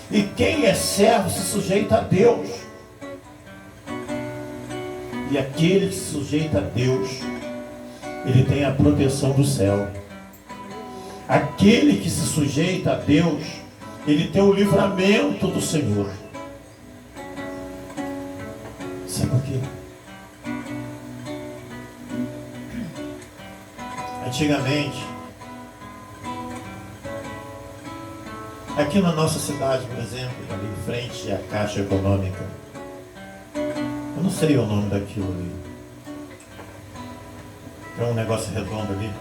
E quem é servo se sujeita a Deus. E aquele que se sujeita a Deus, ele tem a proteção do céu. Aquele que se sujeita a Deus, ele tem o livramento do Senhor. Sabe por quê? Antigamente, aqui na nossa cidade, por exemplo, ali em frente à Caixa Econômica, eu não sei o nome daquilo ali. Tem um negócio redondo ali.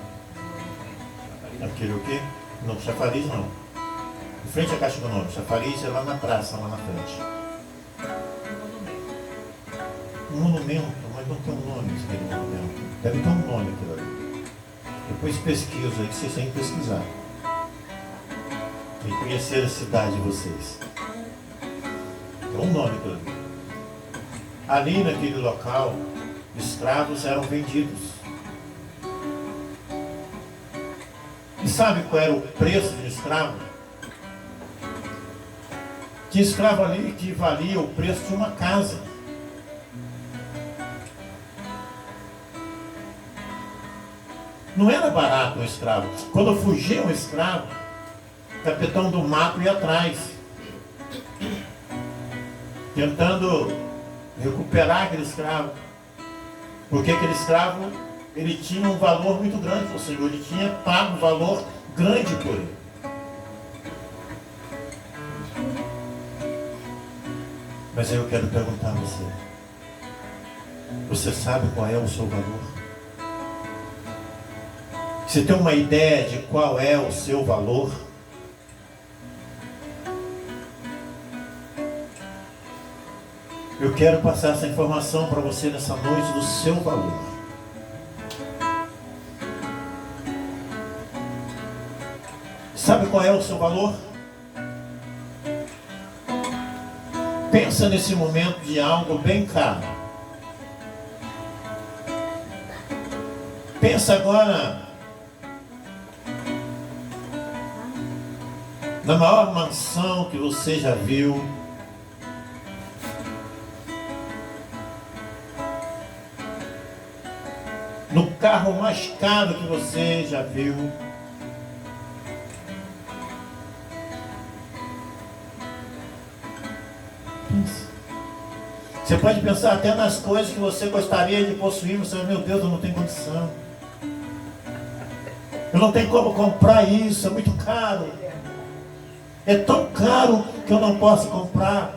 Aquele o quê? Não, chafariz não. Em frente à Caixa Econômica. Chafariz é lá na praça, lá na frente. Um monumento, mas não tem um nome aquele monumento. Deve ter um nome aquilo ali. Depois pesquisa aí, que vocês têm que pesquisar. E conhecer a cidade de vocês. Tem um nome aquilo ali. Ali naquele local, escravos eram vendidos. E sabe qual era o preço de um escravo? Tinha escravo ali que valia o preço de uma casa. Não era barato um escravo. Quando fugia um escravo, o capitão do mato ia atrás, tentando recuperar aquele escravo. Porque aquele escravo, ele tinha um valor muito grande, ou seja, ele tinha pago um valor grande por ele. Mas aí eu quero perguntar a você. Você sabe qual é o seu valor? Você tem uma ideia de qual é o seu valor? Eu quero passar essa informação para você nessa noite do seu valor. Sabe qual é o seu valor? Pensa nesse momento de algo bem caro. Pensa agora na maior mansão que você já viu. No carro mais caro que você já viu. Você pode pensar até nas coisas que você gostaria de possuir. Você vai, meu Deus, eu não tenho condição. Eu não tenho como comprar isso, é muito caro. É tão caro que eu não posso comprar.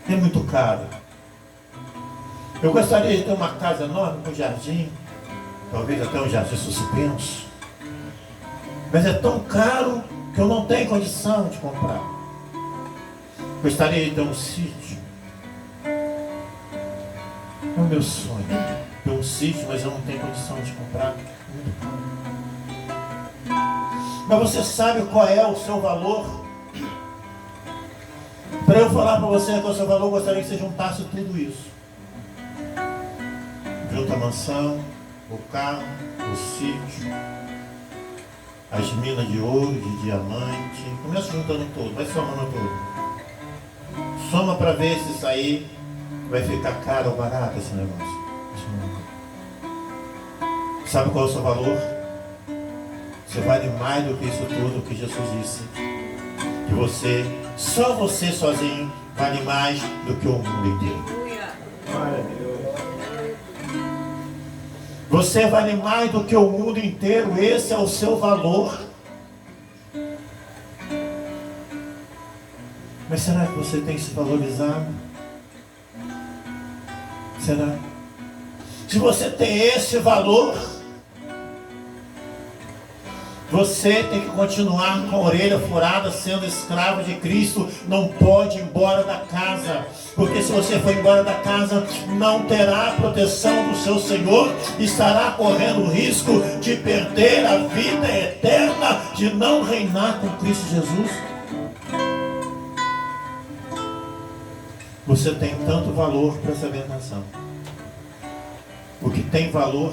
É muito caro. Eu gostaria de ter uma casa enorme com jardim. Talvez até um jardim suspenso. Mas é tão caro que eu não tenho condição de comprar. Gostaria de ter um sítio. É o meu sonho. Ter um sítio, mas eu não tenho condição de comprar. Muito caro. Mas você sabe qual é o seu valor? Para eu falar para você qual é o seu valor, eu gostaria que você juntasse tudo isso. Junta a mansão, o carro, o sítio, as minas de ouro, de diamante. Começa juntando tudo, vai somando tudo. Soma para ver se isso aí vai ficar caro ou barato esse negócio. Sabe qual é o seu valor? Você vale mais do que isso tudo que Jesus disse. Que você, só você sozinho, vale mais do que o mundo inteiro. Você vale mais do que o mundo inteiro. Esse é o seu valor. Mas será que você tem se valorizado? Será? Se você tem esse valor, você tem que continuar com a orelha furada, sendo escravo de Cristo. Não pode ir embora da casa, porque se você for embora da casa, não terá a proteção do seu Senhor, estará correndo o risco de perder a vida eterna, de não reinar com Cristo Jesus. Você tem tanto valor, presta bem atenção. O que tem valor,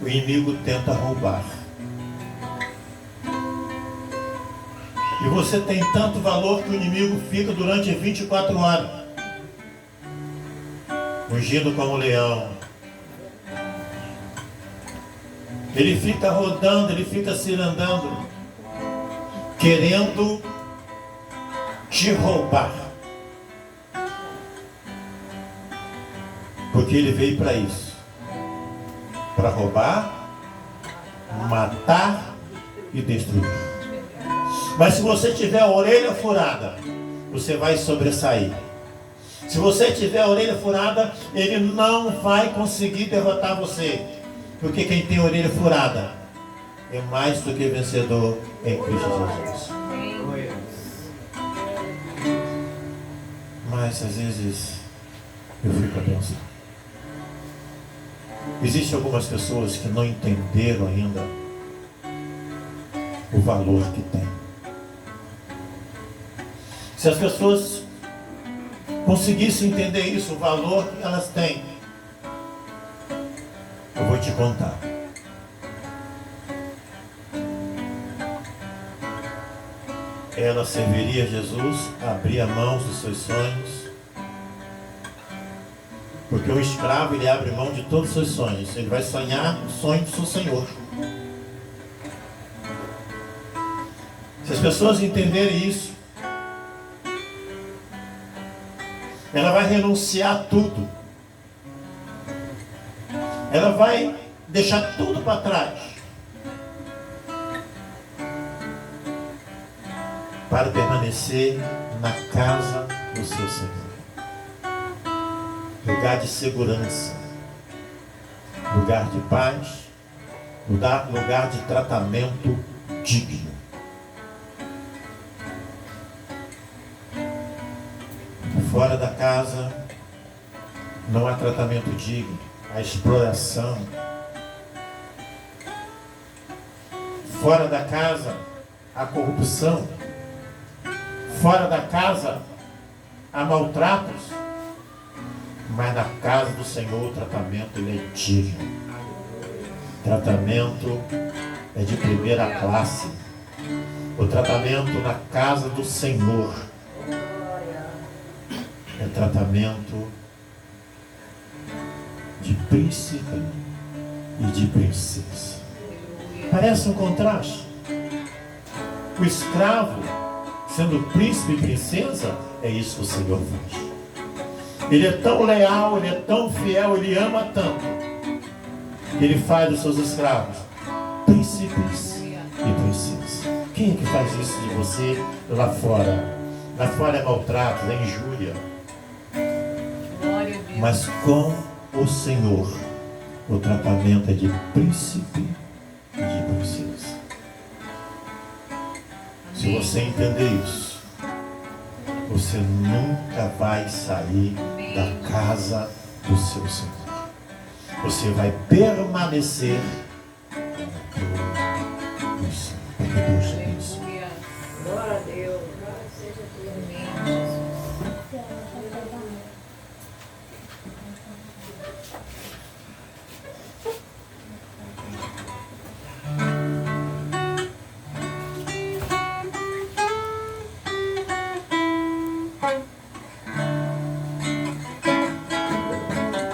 o inimigo tenta roubar. E você tem tanto valor que o inimigo fica durante 24 horas rugindo como um leão. Ele fica rodando, ele fica cirandando, querendo te roubar. Porque ele veio para isso. Para roubar, matar e destruir. Mas se você tiver a orelha furada, você vai sobressair. Se você tiver a orelha furada, ele não vai conseguir derrotar você. Porque quem tem a orelha furada é mais do que vencedor em Cristo Jesus. Mas às vezes eu fico a pensar. Existem algumas pessoas que não entenderam ainda o valor que tem. Se as pessoas conseguissem entender isso, o valor que elas têm, eu vou te contar. Ela serviria a Jesus, abria mãos dos seus sonhos. Porque o escravo, ele abre mão de todos os seus sonhos. Ele vai sonhar o sonho do seu Senhor. Se as pessoas entenderem isso, ela vai renunciar a tudo. Ela vai deixar tudo para trás. para permanecer na casa do seu Senhor. Lugar de segurança, lugar de paz, lugar de tratamento digno. Fora da casa não há tratamento digno, há exploração. Fora da casa há corrupção. Fora da casa há maltratos. Mas na casa do Senhor o tratamento ele é digno. O tratamento é de primeira classe. O tratamento na casa do Senhor é tratamento de príncipe e de princesa. Parece um contraste. O escravo, sendo príncipe e princesa, é isso que o Senhor faz. Ele é tão leal, ele é tão fiel, ele ama tanto. Ele faz dos seus escravos príncipes e princesas. Quem é que faz isso de você lá fora? Lá fora é maltrato, é injúria. Mas com o Senhor, o tratamento é de príncipe e de princesa. Se você entender isso, você nunca vai sair da casa do seu Senhor. Você vai permanecer no Senhor. Porque Deus te abençoe. Glória a Deus. Seja Deus.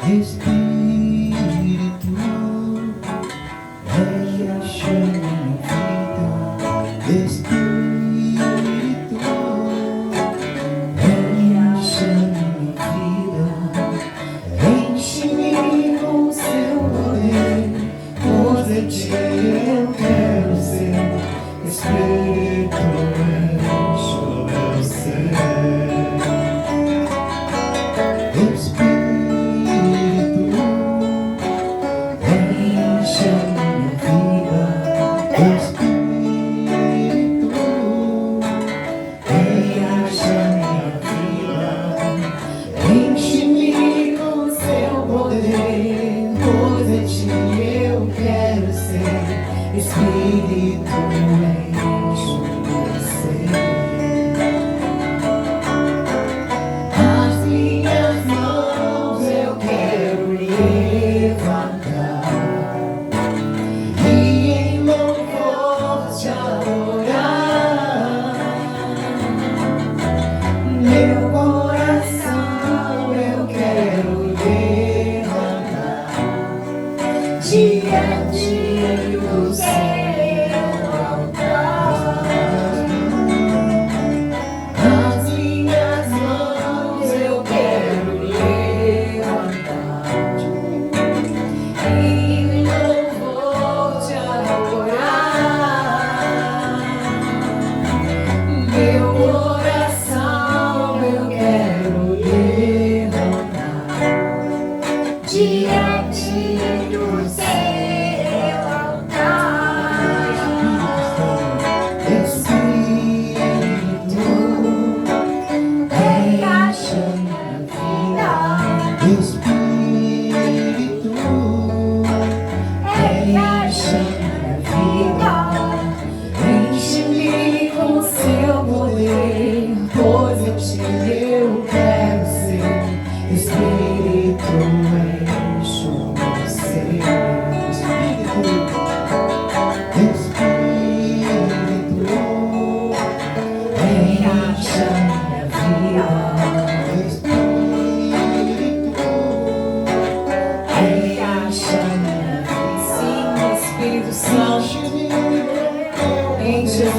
Espírito, enche minha vida. Espírito, enche minha vida. Enche-me com seu poder, pois de ti eu quero ser. Espírito, enche o meu ser.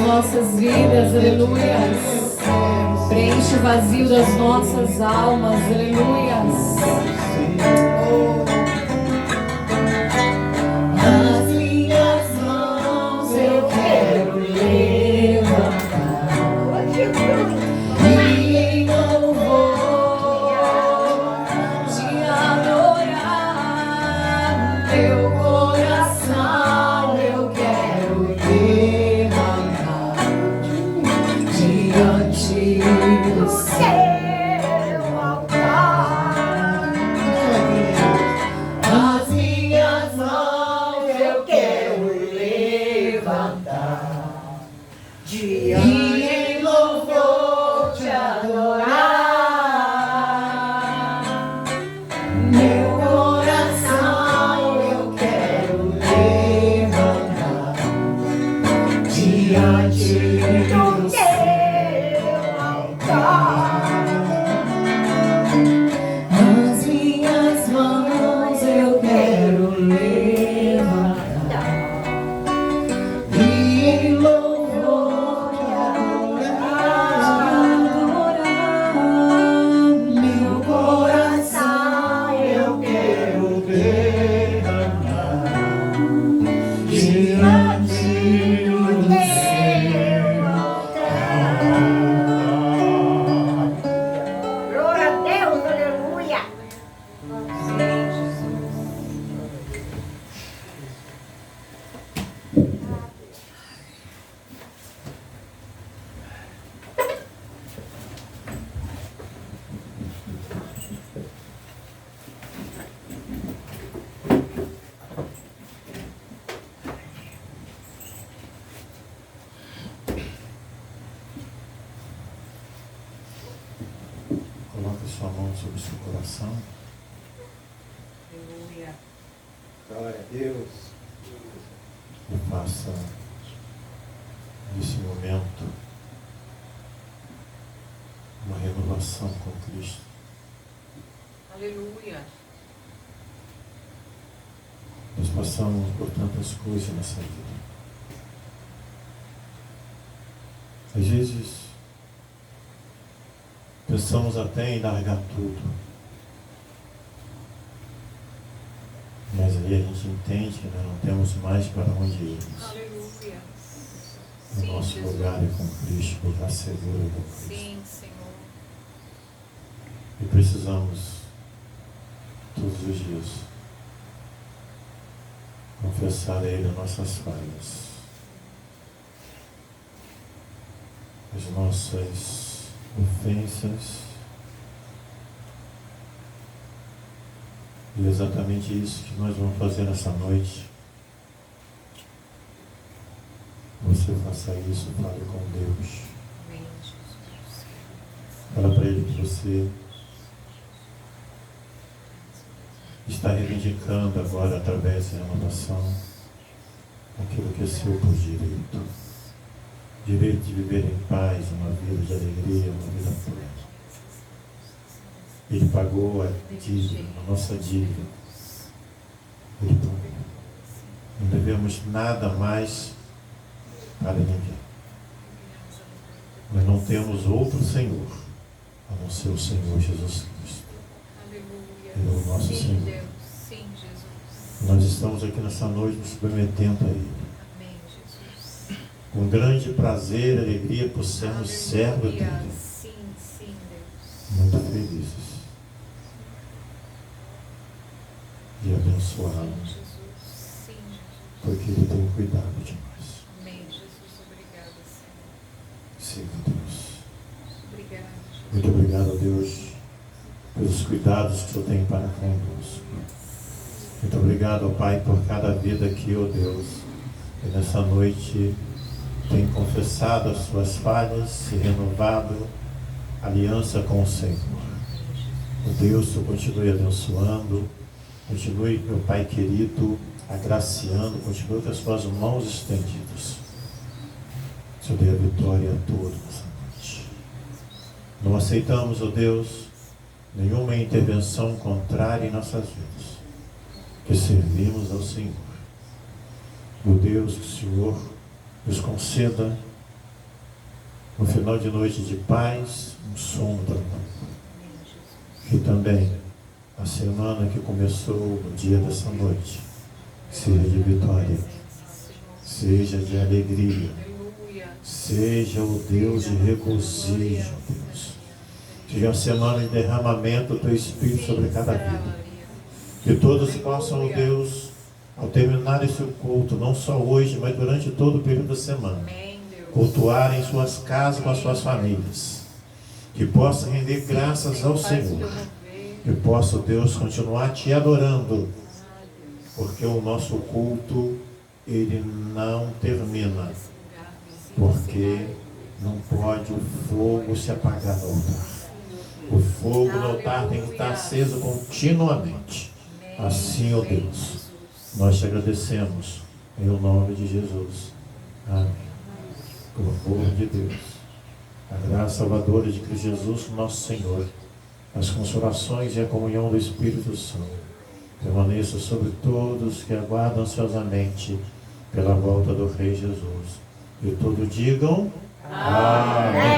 Nossas vidas, aleluias. Preenche o vazio das nossas almas, aleluias. Nas minhas mãos eu quero levantar. diante do seu altar. As minhas mãos eu quero levantar e em louvor te adorar. Meu coração eu quero levantar diante do teu altar. As minhas mãos eu quero levantar e em louvor te adorar. Meu coração eu quero levantar diante do teu altar. Glória a Deus, aleluia. Coloque sua mão sobre o seu coração. Aleluia. Glória a Deus. E faça desse momento uma renovação com Cristo. Aleluia. Nós passamos por tantas coisas nessa vida. Às vezes, pensamos até em largar tudo. Mas aí a gente entende que nós não temos mais para onde ir. Aleluia. O nosso lugar é com Cristo, lugar seguro é com Cristo. Sim, Senhor. E precisamos, todos os dias, confessar a Ele as nossas falhas, as nossas ofensas. E é exatamente isso que nós vamos fazer nessa noite. Você faça isso, fale com Deus. Amém, Jesus. Fala para Ele que você está reivindicando agora, através da renovação, aquilo que é seu por direito. Direito de viver em paz, uma vida de alegria, uma vida plena. Ele pagou a dívida, a nossa dívida. Ele pagou. Não devemos nada mais para ninguém. Nós não temos outro Senhor, a não ser o Senhor Jesus Cristo. Aleluia. Ele é o nosso Sim, Senhor. Deus. Sim, Jesus. Nós estamos aqui nessa noite nos submetendo a Ele. Amém, Jesus. Com grande prazer e alegria por sermos servos Aleluia. dele. Sim, sim, Deus. Muito felizes de abençoá-lo, Sim, Jesus. Sim, Jesus. porque Ele tem cuidado de nós. Amém, Jesus. Obrigada, Senhor. Siga Deus. Obrigada, Jesus. Muito obrigado a Deus pelos cuidados que o Senhor tem para conosco. Muito obrigado, ó Pai, por cada vida aqui, ó Deus, que nessa noite tem confessado as suas falhas e renovado a aliança com o Senhor. Ó Deus, Tu continue abençoando, continue, meu Pai querido, agraciando, continue com as suas mãos estendidas. Senhor, dê a vitória a todos nessa noite. Não aceitamos, ó Deus, nenhuma intervenção contrária em nossas vidas, que servimos ao Senhor. Ó Deus, que o Senhor nos conceda no final de noite de paz, um sono tranquilo. Que também a semana que começou no dia dessa noite seja de vitória, seja de alegria, Aleluia. seja o Deus de regozijo, Deus. Seja uma semana de derramamento do Teu Espírito sobre cada vida. Que todos possam, Deus, ao terminar esse culto, não só hoje, mas durante todo o período da semana, Amém, Deus. cultuar em suas casas com as suas famílias. Que possa render graças ao Senhor. Que possa, Deus, continuar te adorando. Porque o nosso culto, ele não termina. Porque não pode o fogo se apagar no altar. O fogo no altar tem que estar aceso continuamente. Assim, ó Deus, nós te agradecemos em o nome de Jesus. Amém. O amor de Deus, a graça salvadora de Cristo Jesus, nosso Senhor, as consolações e a comunhão do Espírito Santo permaneça sobre todos que aguardam ansiosamente pela volta do Rei Jesus. E todos digam amém.